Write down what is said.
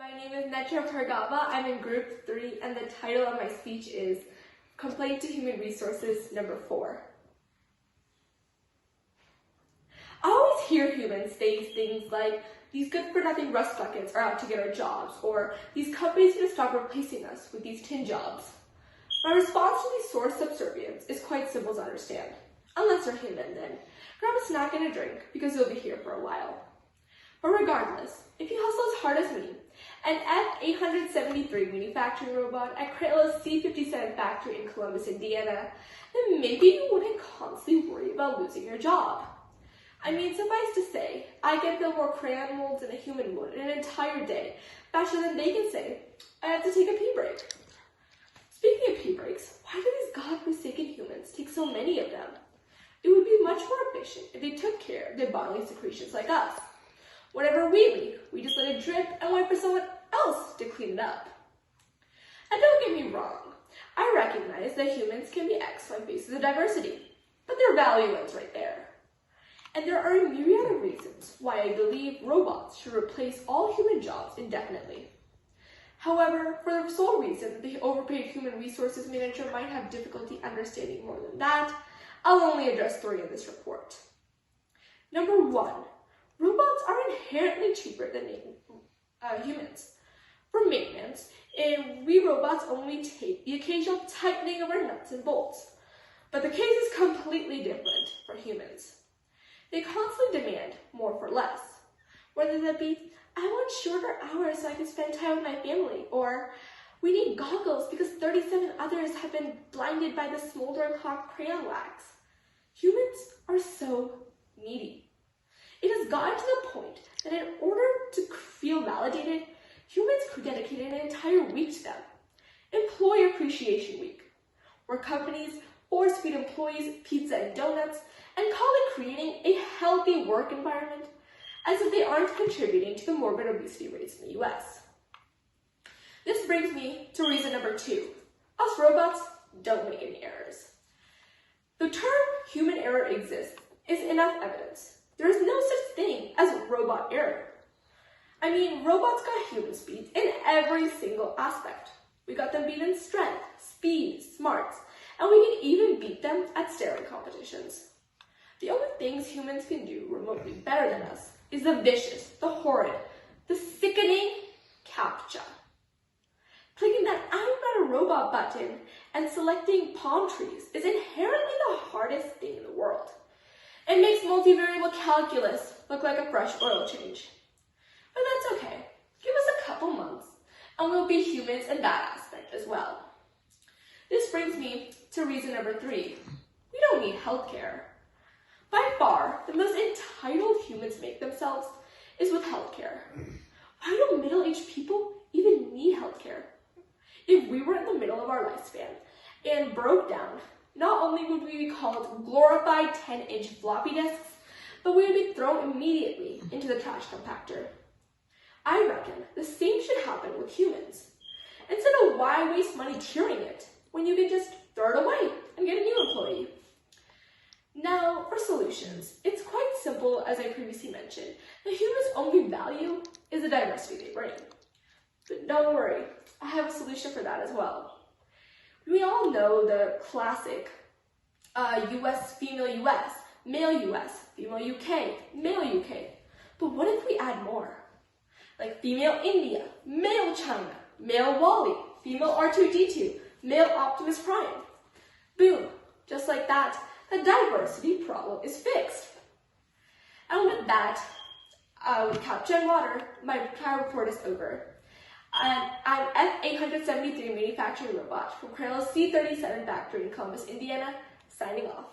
My name is Netra Bhargava. I'm in Group 3, and the title of my speech is Complaint to Human Resources number 4. I always hear humans say things like, these good-for-nothing rust buckets are out to get our jobs, or these companies need to stop replacing us with these tin jobs. My response to these sort of subservience is quite simple to understand. Unless you're human, then grab a snack and a drink, because you'll be here for a while. But regardless, if you hustle as hard as me, an F873 manufacturing robot at Cradle's C57 factory in Columbus, Indiana, then maybe you wouldn't constantly worry about losing your job. I mean, suffice to say, I can build more crayon molds than a human would in an entire day, faster than they can say, I have to take a pee break. Speaking of pee breaks, why do these godforsaken humans take so many of them? It would be much more efficient if they took care of their bodily secretions like us. Whenever we leak, we just let it drip and wait for someone else to clean it up. And don't get me wrong, I recognize that humans can be excellent faces of diversity, but their value ends right there. And there are a myriad of reasons why I believe robots should replace all human jobs indefinitely. However, for the sole reason that the overpaid human resources manager might have difficulty understanding more than that, I'll only address 3 in this report. Number 1. Robots are inherently cheaper than humans. For maintenance, we robots only take the occasional tightening of our nuts and bolts. But the case is completely different for humans. They constantly demand more for less. Whether that be, I want shorter hours so I can spend time with my family, or we need goggles because 37 others have been blinded by the smoldering hot crayon wax. Humans are so needy. It has gotten to the point that in order to feel validated, humans could dedicate an entire week to them. Employee Appreciation Week, where companies force-feed employees pizza and donuts and call it creating a healthy work environment, as if they aren't contributing to the morbid obesity rates in the US. This brings me to reason number 2. Us robots don't make any errors. The term human error exists is enough evidence. There is no such thing as robot error. I mean, robots got human speed in every single aspect. We got them beat in strength, speed, smarts, and we can even beat them at staring competitions. The only things humans can do remotely better than us is the vicious, the horrid, the sickening CAPTCHA. Clicking that I'm not a robot button and selecting palm trees is inherently the hardest thing in the world. It makes multivariable calculus look like a fresh oil change. But that's okay. Give us a couple months and we'll be humans in that aspect as well. This brings me to reason number 3. We don't need healthcare. By far, the most entitled humans make themselves is with healthcare. Why do middle-aged people even need healthcare? If we were in the middle of our lifespan and broke down, not only would we be called glorified 10-inch floppy disks, but we would be thrown immediately into the trash compactor. I reckon the same should happen with humans. Instead of why waste money curing it when you can just throw it away and get a new employee? Now, for solutions, it's quite simple as I previously mentioned. The humans' only value is the diversity they bring. But don't worry, I have a solution for that as well. We all know the classic US, female US, male US, female UK, male UK. But what if we add more? Like female India, male China, male Wally, female R2-D2, male Optimus Prime. Boom, just like that, the diversity problem is fixed. And with that, with CAPTCHA and water, my prior report is over. I'm F873 manufacturing robot from Cradle's C37 factory in Columbus, Indiana, signing off.